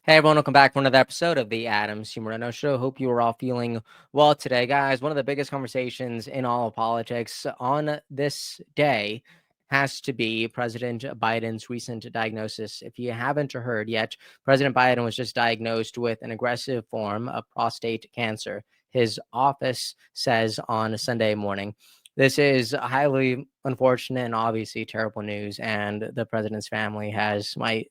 Hey everyone, welcome back for another episode of the Moreno Show. Hope you are all feeling well today, guys. One of the biggest conversations in all of politics on this day has to be President Biden's recent diagnosis. If you haven't heard yet, President Biden was just diagnosed with an aggressive form of prostate cancer. His office says on Sunday morning. This is highly unfortunate and obviously terrible news, and the president's family has my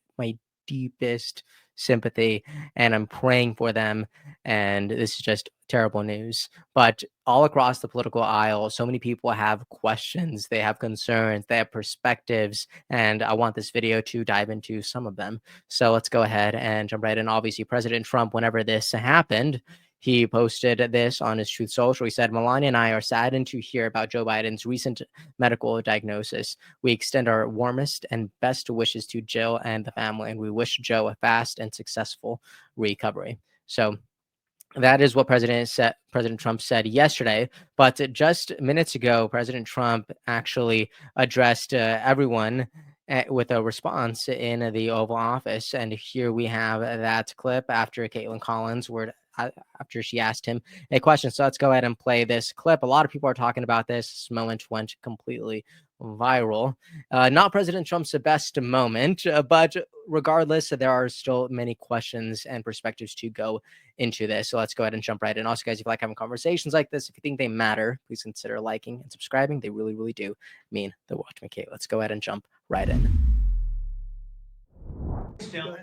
deepest sympathy, and I'm praying for them. And this is just terrible news. But all across the political aisle, so many people have questions, they have concerns, they have perspectives, and I want this video to dive into some of them. So let's go ahead and jump right in. Obviously, President Trump, whenever this happened, he posted this on his Truth Social. He said, Melania and I are saddened to hear about Joe Biden's recent medical diagnosis. We extend our warmest and best wishes to Jill and the family, and we wish Joe a fast and successful recovery. So that is what President Trump said yesterday. But just minutes ago, President Trump actually addressed everyone with a response in the Oval Office. And here we have that clip after Caitlin Collins after she asked him a question. So let's go ahead and play this clip. A lot of people are talking about this. This moment went completely viral. Not President Trump's best moment, but regardless, there are still many questions and perspectives to go into this. So let's go ahead and jump right in. Also, guys, if you like having conversations like this, if you think they matter, please consider liking and subscribing. They really, really do mean the world to me. Okay, let's go ahead and jump right in. Do you want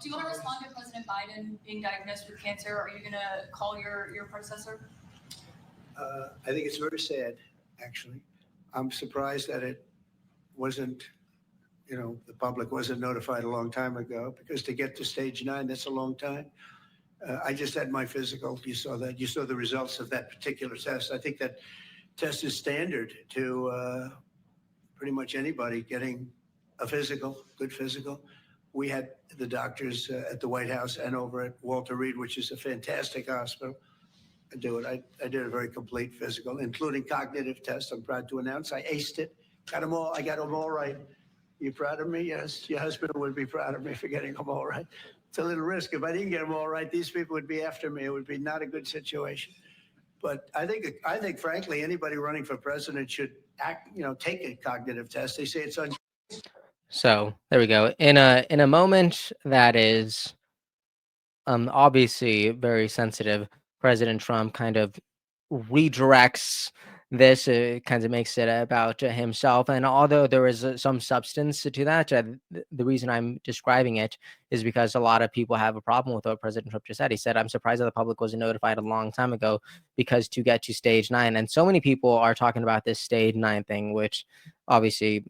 to respond to President Biden being diagnosed with cancer? Are you going to call your predecessor? I think it's very sad, actually. I'm surprised that it wasn't, the public wasn't notified a long time ago, because to get to stage 9, that's a long time. I just had my physical. You saw that. You saw the results of that particular test. I think that test is standard to pretty much anybody getting a physical, good physical. We had the doctors at the White House and over at Walter Reed, which is a fantastic hospital, do it. I did a very complete physical, including cognitive tests. I'm proud to announce I aced it. Got them all. I got them all right. You proud of me? Yes. Your husband would be proud of me for getting them all right. It's a little risk. If I didn't get them all right, these people would be after me. It would be not a good situation. But I think, frankly, anybody running for president should take a cognitive test. They say it's on. So there we go. In a moment that is obviously very sensitive, President Trump kind of redirects this, kind of makes it about himself. And although there is some substance to that, the reason I'm describing it is because a lot of people have a problem with what President Trump just said. He said, I'm surprised that the public wasn't notified a long time ago, because to get to stage 9, and so many people are talking about this stage 9 thing, which obviously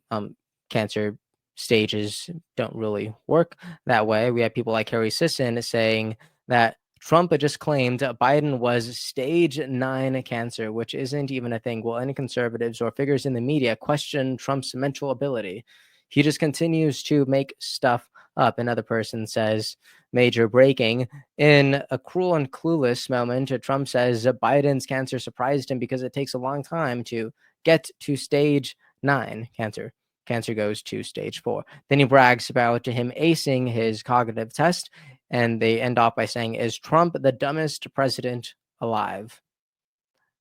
cancer stages don't really work that way. We have people like Harry Sisson saying that Trump had just claimed Biden was stage 9 cancer, which isn't even a thing. Will any conservatives or figures in the media question Trump's mental ability? He just continues to make stuff up. Another person says, major breaking. In a cruel and clueless moment, Trump says Biden's cancer surprised him because it takes a long time to get to stage 9 cancer. Cancer goes to stage 4. Then he brags about him acing his cognitive test, and they end off by saying, is Trump the dumbest president alive?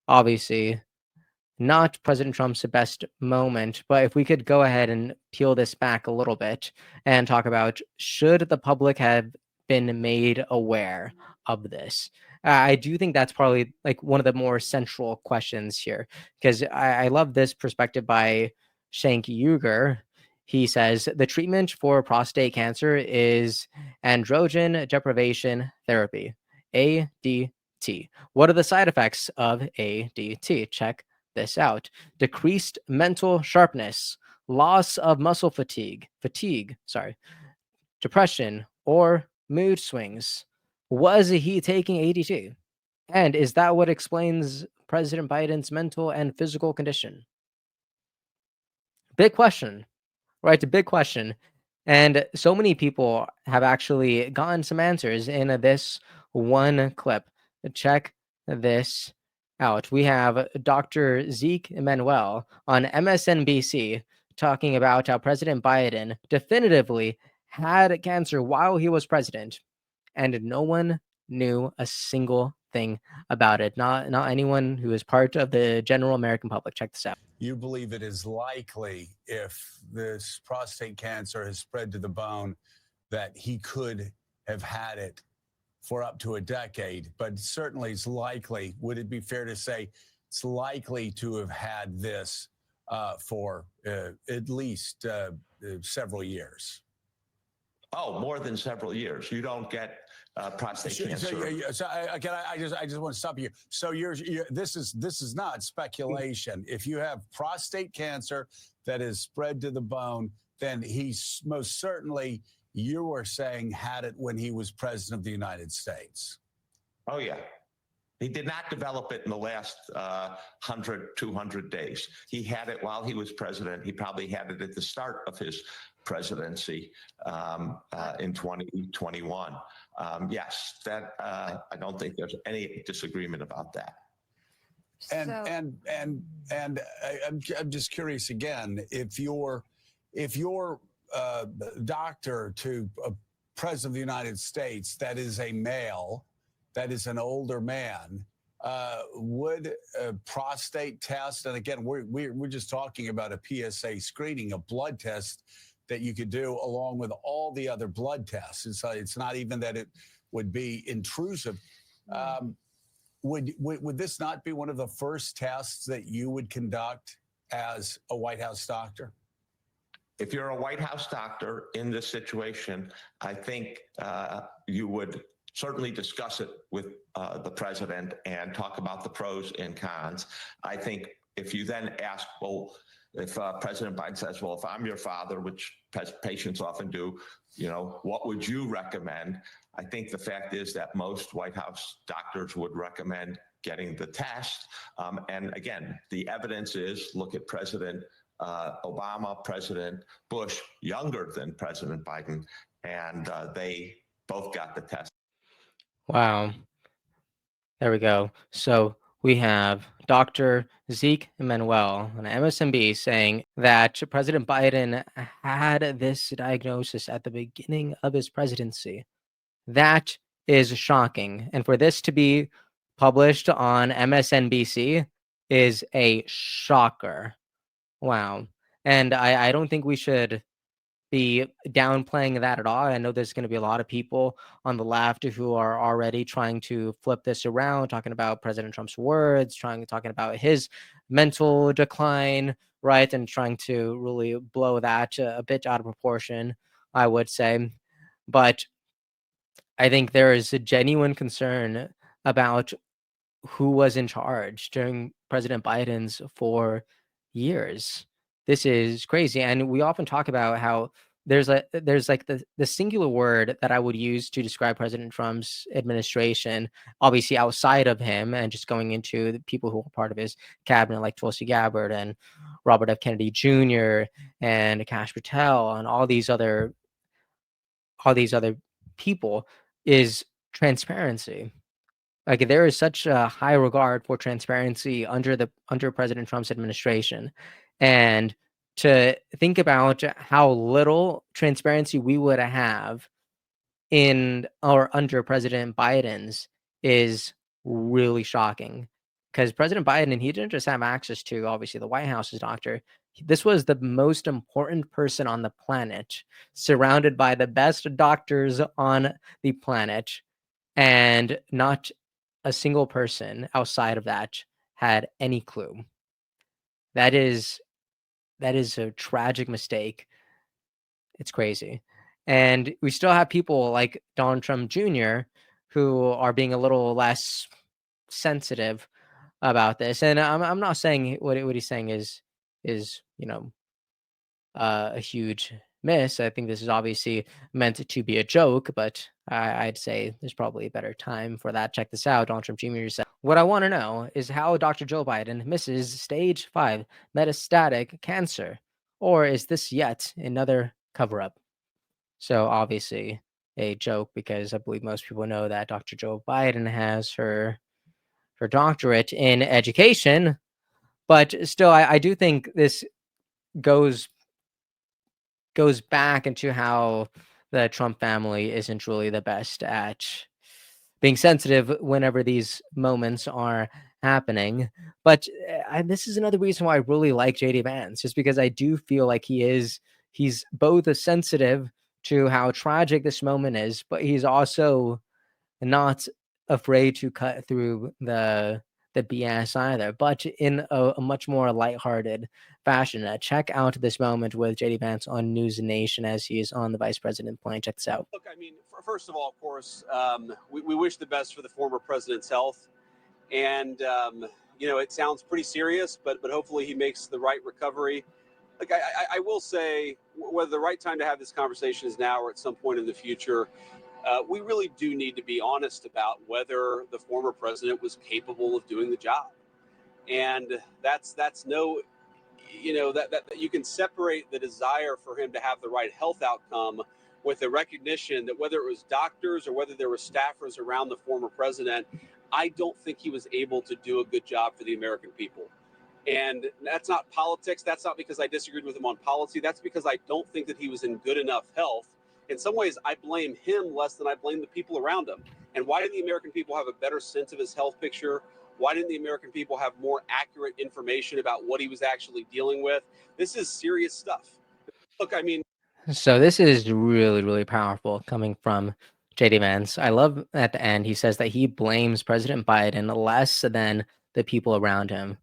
Obviously, not President Trump's best moment, but if we could go ahead and peel this back a little bit and talk about, should the public have been made aware of this? I do think that's probably like one of the more central questions here, because I love this perspective by Shank Uger. He says the treatment for prostate cancer is androgen deprivation therapy, ADT. What are the side effects of ADT? Check this out. Decreased mental sharpness, loss of muscle fatigue, depression, or mood swings. Was he taking ADT? And is that what explains President Biden's mental and physical condition? Big question, right? A big question. And so many people have actually gotten some answers in this one clip. Check this out. We have Dr. Zeke Emanuel on MSNBC talking about how President Biden definitively had cancer while he was president. and no one knew a single thing about it. Not anyone who is part of the general American public. Check this out. You believe it is likely, if this prostate cancer has spread to the bone, that he could have had it for up to a decade, but certainly it's likely. Would it be fair to say it's likely to have had this for at least several years? Oh, more than several years. You don't get prostate cancer. I just want to stop you. So this is not speculation. If you have prostate cancer that is spread to the bone, then he's most certainly, you were saying, had it when he was president of the United States. Oh, yeah. He did not develop it in the last 100, 200 days. He had it while he was president. He probably had it at the start of his presidency in 2021. Yes, that I don't think there's any disagreement about that. And I'm just curious again, if your doctor to a president of the United States that is a male, that is an older man, would a prostate test, and again, we're just talking about a PSA screening, a blood test that you could do along with all the other blood tests. It's not even that it would be intrusive. Would this not be one of the first tests that you would conduct as a White House doctor? If you're a White House doctor in this situation, I think you would certainly discuss it with the president and talk about the pros and cons. I think if you then ask, well, if President Biden says, well, if I'm your father, which patients often do, what would you recommend? I think the fact is that most White House doctors would recommend getting the test. And again, the evidence is, look at President Obama, President Bush, younger than President Biden, and they both got the test. Wow. There we go. So we have Dr. Zeke Emanuel on MSNBC saying that President Biden had this diagnosis at the beginning of his presidency. That is shocking. And for this to be published on MSNBC is a shocker. Wow. And I don't think we should be downplaying that at all. I know there's going to be a lot of people on the left who are already trying to flip this around, talking about President Trump's words, talking about his mental decline, right? And trying to really blow that a bit out of proportion, I would say. But I think there is a genuine concern about who was in charge during President Biden's 4 years. This is crazy. And we often talk about how there's like the singular word that I would use to describe President Trump's administration, obviously outside of him and just going into the people who are part of his cabinet, like Tulsi Gabbard and Robert F. Kennedy Jr. and Kash Patel and all these other people, is transparency. Like, there is such a high regard for transparency under President Trump's administration, and to think about how little transparency we would have in or under President Biden's is really shocking. Because President Biden, he didn't just have access to, obviously, the White House's doctor. This was the most important person on the planet, surrounded by the best doctors on the planet, and not a single person outside of that had any clue. That is a tragic mistake. It's crazy. And we still have people like Donald Trump Jr. who are being a little less sensitive about this. And I'm not saying what he's saying is a huge miss. I think this is obviously meant to be a joke, but I'd say there's probably a better time for that. Check this out. Donald Trump Jr. said, "What I want to know is how Dr. Joe Biden misses stage 5 metastatic cancer, or is this yet another cover-up?" So obviously a joke, because I believe most people know that Dr. Joe Biden has her doctorate in education, but still, I do think this goes back into how the Trump family isn't truly the best at being sensitive whenever these moments are happening. But this is another reason why I really like JD Vance, just because I do feel like he's both a sensitive to how tragic this moment is, but he's also not afraid to cut through the BS either, but in a much more lighthearted fashion. Check out this moment with JD Vance on News Nation as he is on the vice president plane. Check this out. Look, I mean, first of all, of course, we wish the best for the former president's health. And, it sounds pretty serious, but hopefully he makes the right recovery. Like, I will say, whether the right time to have this conversation is now or at some point in the future, we really do need to be honest about whether the former president was capable of doing the job. And that's no, that you can separate the desire for him to have the right health outcome with the recognition that whether it was doctors or whether there were staffers around the former president, I don't think he was able to do a good job for the American people. And that's not politics. That's not because I disagreed with him on policy. That's because I don't think that he was in good enough health. In some ways, I blame him less than I blame the people around him. And why didn't the American people have a better sense of his health picture? Why didn't the American people have more accurate information about what he was actually dealing with? This is serious stuff. Look, I mean, So this is really, really powerful coming from JD Vance. I love at the end, he says that he blames President Biden less than the people around him.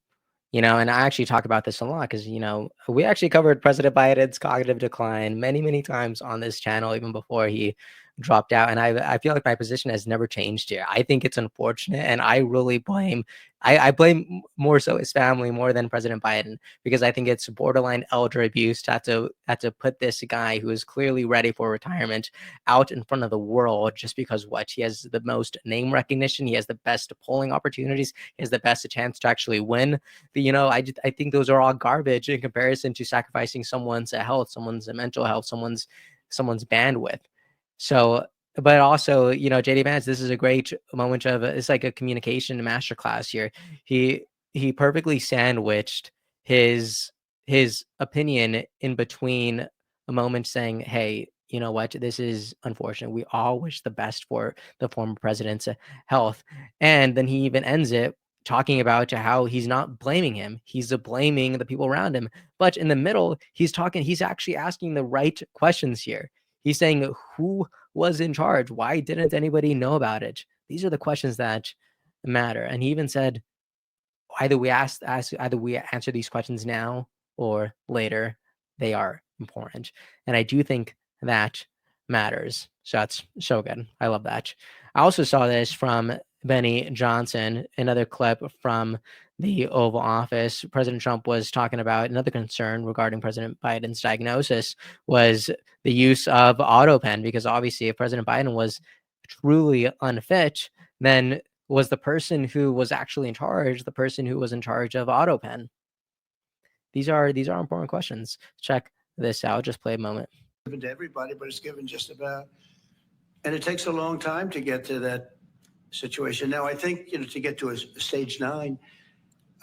And I actually talk about this a lot because, we actually covered President Biden's cognitive decline many, many times on this channel, even before he dropped out. And I feel like my position has never changed here. I think it's unfortunate. And I really blame, I blame more so his family more than President Biden, because I think it's borderline elder abuse to have to put this guy who is clearly ready for retirement out in front of the world just because he has the most name recognition. He has the best polling opportunities. He has the best chance to actually win. I think those are all garbage in comparison to sacrificing someone's health, someone's mental health, someone's bandwidth. So, but also, JD Vance, this is a great moment of it's like a communication masterclass here. He perfectly sandwiched his opinion in between a moment saying, "Hey, you know what? This is unfortunate. We all wish the best for the former president's health," and then he even ends it talking about how he's not blaming him. He's blaming the people around him. But in the middle, he's actually asking the right questions here. He's saying, who was in charge? Why didn't anybody know about it? These are the questions that matter. And he even said, either we answer these questions now or later. They are important. And I do think that matters. So that's so good. I love that. I also saw this from Benny Johnson, another clip from the Oval Office. President Trump was talking about another concern regarding President Biden's diagnosis was the use of Autopen, because obviously if President Biden was truly unfit, then was the person who was actually in charge the person who was in charge of Autopen? These are important questions. Check this out. Just play a moment. Given to everybody, but it's given just about, and it takes a long time to get to that situation. Now, I think to get to a stage 9,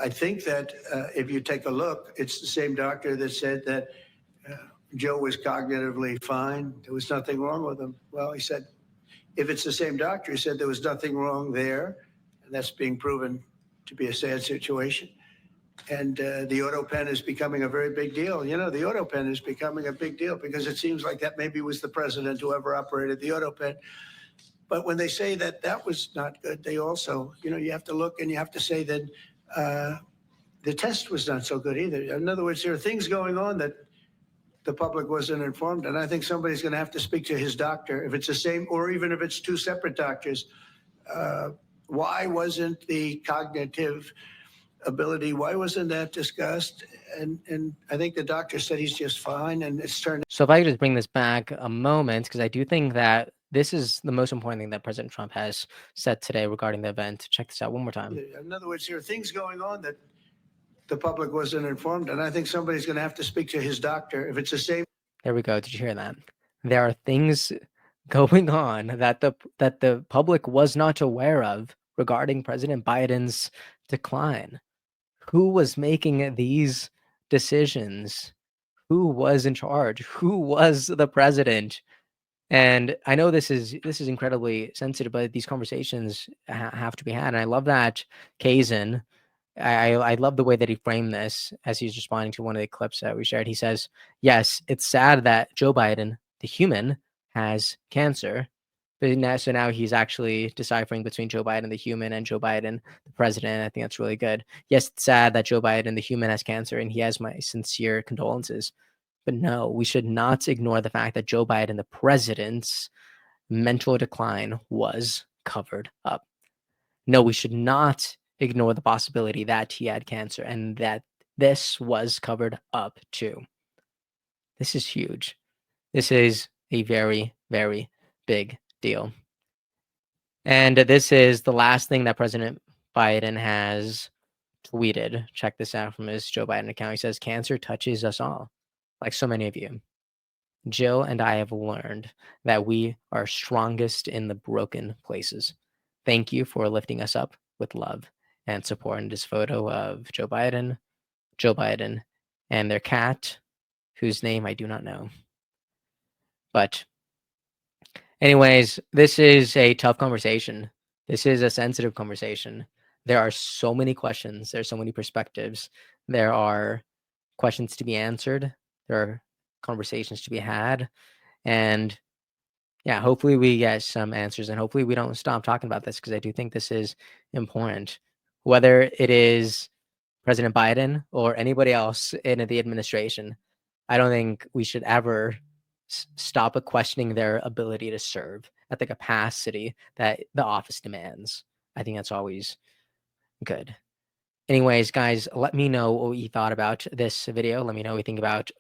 I think that if you take a look, it's the same doctor that said that Joe was cognitively fine. There was nothing wrong with him. Well, he said, if it's the same doctor, he said there was nothing wrong there, and that's being proven to be a sad situation. And the Autopen is becoming a very big deal. The Autopen is becoming a big deal because it seems like that maybe was the president who ever operated the Autopen. But when they say that that was not good, they also, you have to look and you have to say that the test was not so good either. In other words, there are things going on that the public wasn't informed. And I think somebody's going to have to speak to his doctor, if it's the same, or even if it's 2 separate doctors. Why wasn't the cognitive ability, why wasn't that discussed? And I think the doctor said he's just fine, and it's turned. So if I could just bring this back a moment, because I do think that this is the most important thing that President Trump has said today regarding the event. Check this out one more time. In other words, there are things going on that the public wasn't informed, and I think somebody's going to have to speak to his doctor, if it's the same. There we go. Did you hear that? There are things going on that the public was not aware of regarding President Biden's decline. Who was making these decisions? Who was in charge? Who was the president? And I know this is incredibly sensitive, but these conversations have to be had. And I love that Kazin, I love the way that he framed this as he's responding to one of the clips that we shared. He says, yes, it's sad that Joe Biden, the human, has cancer. So now he's actually deciphering between Joe Biden, the human, and Joe Biden, the president. I think that's really good. Yes, it's sad that Joe Biden, the human, has cancer, and he has my sincere condolences. But no, we should not ignore the fact that Joe Biden, the president's mental decline was covered up. No, we should not ignore the possibility that he had cancer and that this was covered up too. This is huge. This is a very, very big deal. And this is the last thing that President Biden has tweeted. Check this out from his Joe Biden account. He says, cancer touches us all, like so many of you. Jill and I have learned that we are strongest in the broken places. Thank you for lifting us up with love and support. And this photo of Joe Biden, and their cat, whose name I do not know. But anyways, this is a tough conversation. This is a sensitive conversation. There are so many questions. There's so many perspectives. There are questions to be answered. There are conversations to be had. And yeah, hopefully we get some answers, and hopefully we don't stop talking about this, because I do think this is important. Whether it is President Biden or anybody else in the administration, I don't think we should ever stop questioning their ability to serve at the capacity that the office demands. I think that's always good. Anyways, guys, let me know what you thought about this video. Let me know what you think about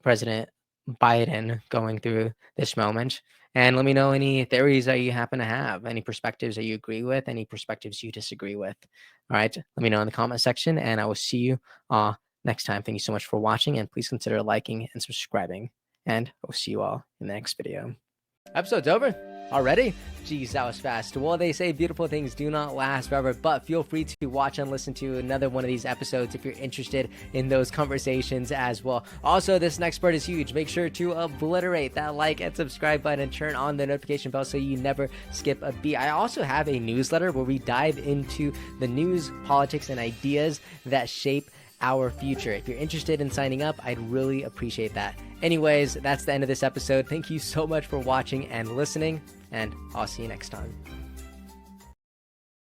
President Biden going through this moment. And let me know any theories that you happen to have, any perspectives that you agree with, any perspectives you disagree with. All right, let me know in the comment section, and I will see you next time. Thank you so much for watching, and please consider liking and subscribing. And I'll see you all in the next video. Episode's over already? Geez, that was fast. Well, they say beautiful things do not last forever, but feel free to watch and listen to another one of these episodes if you're interested in those conversations as well. Also, this next part is huge. Make sure to obliterate that like and subscribe button and turn on the notification bell so you never skip a beat. I also have a newsletter where we dive into the news, politics, and ideas that shape our future. If you're interested in signing up, I'd really appreciate that. Anyways, that's the end of this episode. Thank you so much for watching and listening, and I'll see you next time.